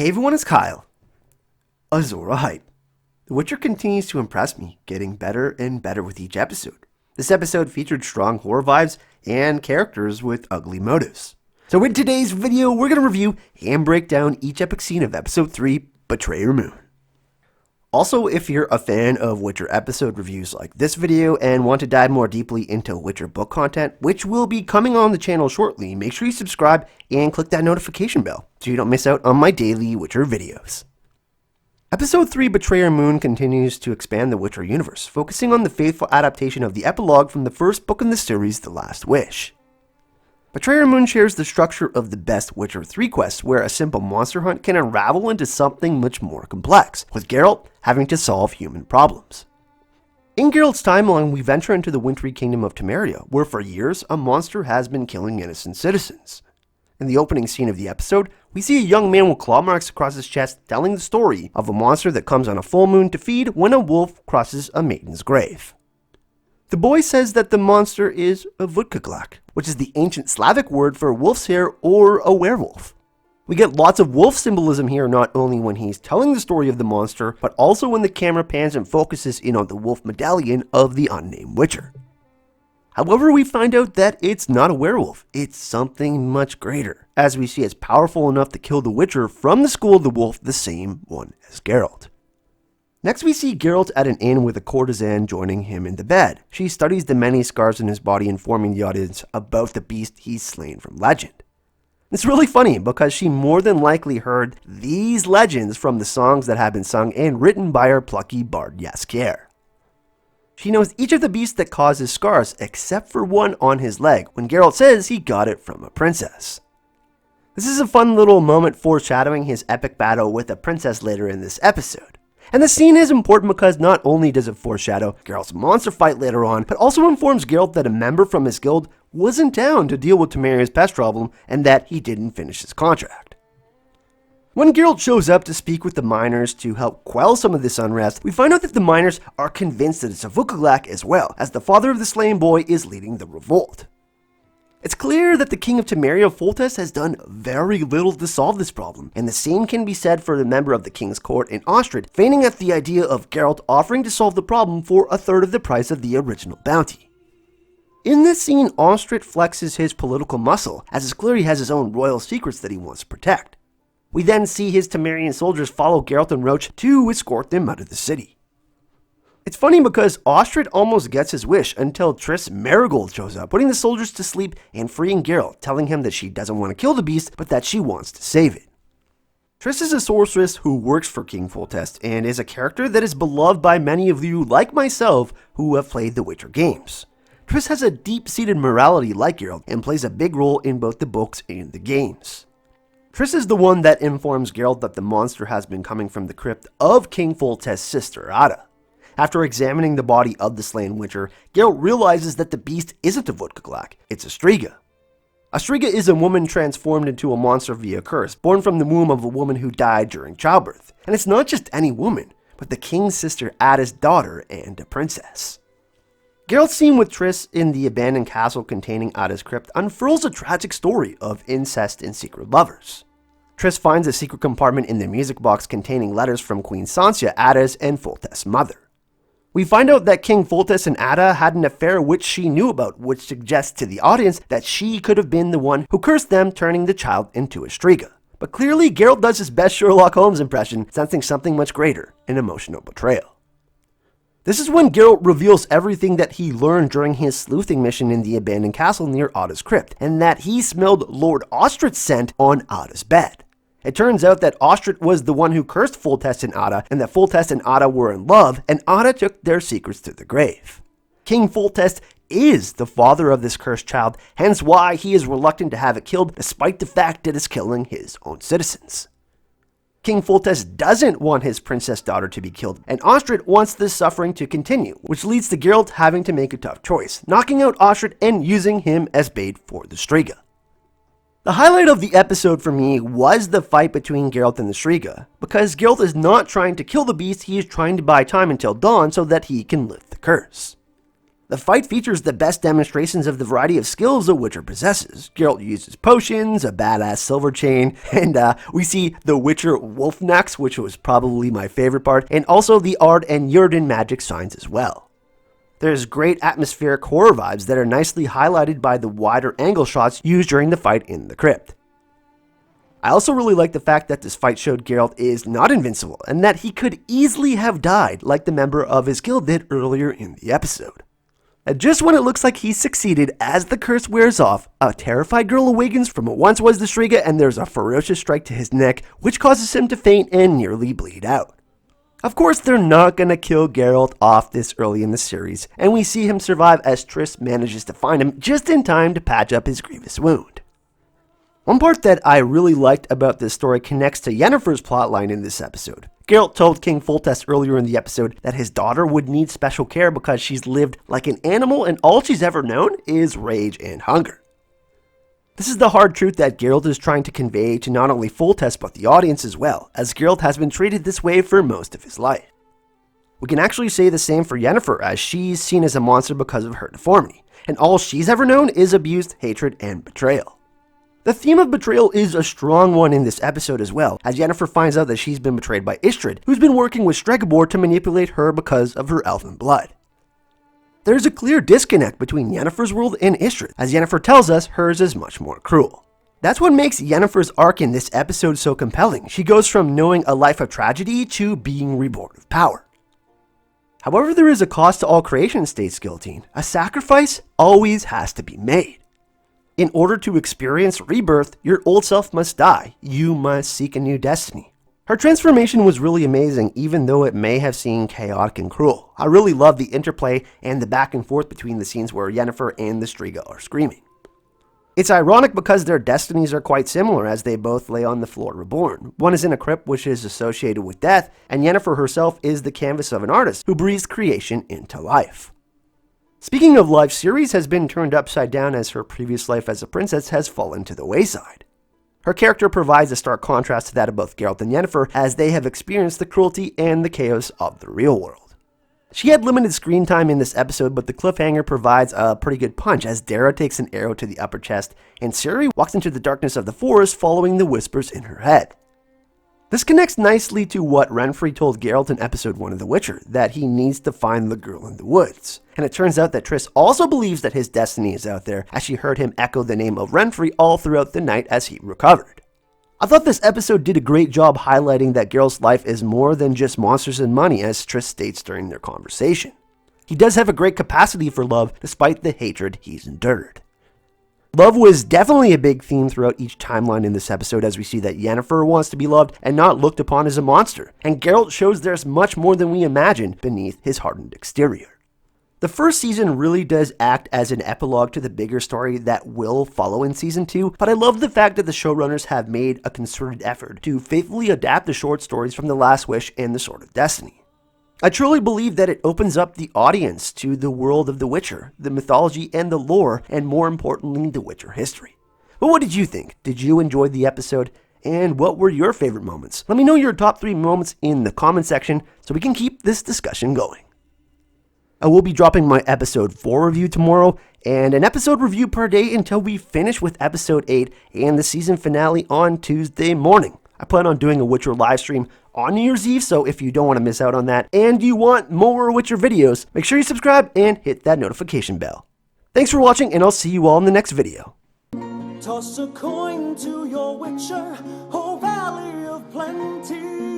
Hey everyone, it's Kyle. Azora hype. The Witcher continues to impress me, getting better and better with each episode. This episode featured strong horror vibes and characters with ugly motives. So in today's video, we're going to review and break down each epic scene of episode 3, Betrayer Moon. Also, if you're a fan of Witcher episode reviews like this video and want to dive more deeply into Witcher book content, which will be coming on the channel shortly, make sure you subscribe and click that notification bell so you don't miss out on my daily Witcher videos. Episode 3, Betrayer Moon, continues to expand the Witcher universe, focusing on the faithful adaptation of the epilogue from the first book in the series, The Last Wish. Betrayer Moon shares the structure of the best Witcher 3 quests, where a simple monster hunt can unravel into something much more complex, with Geralt having to solve human problems. In Geralt's timeline, we venture into the wintry kingdom of Temeria, where for years a monster has been killing innocent citizens. In the opening scene of the episode, we see a young man with claw marks across his chest telling the story of a monster that comes on a full moon to feed when a wolf crosses a maiden's grave. The boy says that the monster is a Vutkaglak, which is the ancient Slavic word for wolf's hair or a werewolf. We get lots of wolf symbolism here, not only when he's telling the story of the monster, but also when the camera pans and focuses in on the wolf medallion of the unnamed Witcher. However, we find out that it's not a werewolf, it's something much greater, as we see it's powerful enough to kill the Witcher from the school of the wolf, the same one as Geralt. Next, we see Geralt at an inn with a courtesan joining him in the bed. She studies the many scars in his body, informing the audience about the beast he's slain from legend. It's really funny because she more than likely heard these legends from the songs that have been sung and written by her plucky bard Jaskier. She knows each of the beasts that causes scars, except for one on his leg, when Geralt says he got it from a princess. This is a fun little moment foreshadowing his epic battle with a princess later in this episode. And the scene is important because not only does it foreshadow Geralt's monster fight later on, but also informs Geralt that a member from his guild wasn't down to deal with Temeria's pest problem and that he didn't finish his contract. When Geralt shows up to speak with the miners to help quell some of this unrest, we find out that the miners are convinced that it's a Vutkaglak as well, as the father of the slain boy is leading the revolt. It's clear that the king of Temeria, Foltest, has done very little to solve this problem, and the same can be said for the member of the king's court in Astrid, feigning at the idea of Geralt offering to solve the problem for a third of the price of the original bounty. In this scene, Astrid flexes his political muscle, as it's clear he has his own royal secrets that he wants to protect. We then see his Temerian soldiers follow Geralt and Roach to escort them out of the city. It's funny because Astrid almost gets his wish until Triss Merigold shows up, putting the soldiers to sleep and freeing Geralt, telling him that she doesn't want to kill the beast, but that she wants to save it. Triss is a sorceress who works for King Foltest and is a character that is beloved by many of you like myself who have played the Witcher games. Triss has a deep-seated morality like Geralt and plays a big role in both the books and the games. Triss is the one that informs Geralt that the monster has been coming from the crypt of King Foltest's sister, Ada. After examining the body of the slain Witcher, Geralt realizes that the beast isn't a Vutkaglak, it's a Striga. A Striga is a woman transformed into a monster via curse, born from the womb of a woman who died during childbirth. And it's not just any woman, but the king's sister Ada's daughter and a princess. Geralt's scene with Triss in the abandoned castle containing Ada's crypt unfurls a tragic story of incest and secret lovers. Triss finds a secret compartment in the music box containing letters from Queen Sansa, Ada's and Foltest's mother. We find out that King Foltest and Ada had an affair which she knew about, which suggests to the audience that she could have been the one who cursed them, turning the child into a Striga. But clearly, Geralt does his best Sherlock Holmes impression, sensing something much greater, an emotional betrayal. This is when Geralt reveals everything that he learned during his sleuthing mission in the abandoned castle near Ada's crypt, and that he smelled Lord Astrid's scent on Ada's bed. It turns out that Astrid was the one who cursed Foltest and Ada, and that Foltest and Ada were in love, and Ada took their secrets to the grave. King Foltest is the father of this cursed child, hence why he is reluctant to have it killed, despite the fact that it's killing his own citizens. King Foltest doesn't want his princess daughter to be killed, and Astrid wants this suffering to continue, which leads to Geralt having to make a tough choice, knocking out Astrid and using him as bait for the Striga. The highlight of the episode for me was the fight between Geralt and the Striga, because Geralt is not trying to kill the beast, he is trying to buy time until dawn so that he can lift the curse. The fight features the best demonstrations of the variety of skills a Witcher possesses. Geralt uses potions, a badass silver chain, and we see the Witcher Wolfnax, which was probably my favorite part, and also the Ard and Yrden magic signs as well. There's great atmospheric horror vibes that are nicely highlighted by the wider angle shots used during the fight in the crypt. I also really like the fact that this fight showed Geralt is not invincible, and that he could easily have died like the member of his guild did earlier in the episode. And just when it looks like he's succeeded, as the curse wears off, a terrified girl awakens from what once was the Striga, and there's a ferocious strike to his neck, which causes him to faint and nearly bleed out. Of course, they're not gonna kill Geralt off this early in the series, and we see him survive as Triss manages to find him just in time to patch up his grievous wound. One part that I really liked about this story connects to Yennefer's plotline in this episode. Geralt told King Foltest earlier in the episode that his daughter would need special care because she's lived like an animal and all she's ever known is rage and hunger. This is the hard truth that Geralt is trying to convey to not only Foltest but the audience as well, as Geralt has been treated this way for most of his life. We can actually say the same for Yennefer, as she's seen as a monster because of her deformity, and all she's ever known is abuse, hatred, and betrayal. The theme of betrayal is a strong one in this episode as well, as Yennefer finds out that she's been betrayed by Astrid, who's been working with Striga to manipulate her because of her elven blood. There's a clear disconnect between Yennefer's world and Astrid, as Yennefer tells us hers is much more cruel. That's what makes Yennefer's arc in this episode so compelling. She goes from knowing a life of tragedy to being reborn of power. However, there is a cost to all creation, states Guillotine. A sacrifice always has to be made. In order to experience rebirth, your old self must die. You must seek a new destiny. Her transformation was really amazing, even though it may have seemed chaotic and cruel. I really love the interplay and the back and forth between the scenes where Yennefer and the Striga are screaming. It's ironic because their destinies are quite similar, as they both lay on the floor reborn. One is in a crypt which is associated with death, and Yennefer herself is the canvas of an artist who breathes creation into life. Speaking of life, Ceres has been turned upside down as her previous life as a princess has fallen to the wayside. Her character provides a stark contrast to that of both Geralt and Yennefer, as they have experienced the cruelty and the chaos of the real world. She had limited screen time in this episode, but the cliffhanger provides a pretty good punch, as Dara takes an arrow to the upper chest, and Ciri walks into the darkness of the forest following the whispers in her head. This connects nicely to what Renfri told Geralt in episode 1 of The Witcher, that he needs to find the girl in the woods. And it turns out that Triss also believes that his destiny is out there, as she heard him echo the name of Renfri all throughout the night as he recovered. I thought this episode did a great job highlighting that Geralt's life is more than just monsters and money, as Triss states during their conversation. He does have a great capacity for love, despite the hatred he's endured. Love was definitely a big theme throughout each timeline in this episode, as we see that Yennefer wants to be loved and not looked upon as a monster, and Geralt shows there's much more than we imagine beneath his hardened exterior. The first season really does act as an epilogue to the bigger story that will follow in season 2, but I love the fact that the showrunners have made a concerted effort to faithfully adapt the short stories from The Last Wish and The Sword of Destiny. I truly believe that it opens up the audience to the world of The Witcher, the mythology and the lore, and more importantly, The Witcher history. But what did you think? Did you enjoy the episode? And what were your favorite moments? Let me know your top 3 moments in the comment section so we can keep this discussion going. I will be dropping my episode 4 review tomorrow, and an episode review per day until we finish with episode 8 and the season finale on Tuesday morning. I plan on doing a Witcher live stream on New Year's Eve, so if you don't want to miss out on that and you want more Witcher videos, make sure you subscribe and hit that notification bell. Thanks for watching, and I'll see you all in the next video. Toss a coin to your Witcher, oh valley of plenty.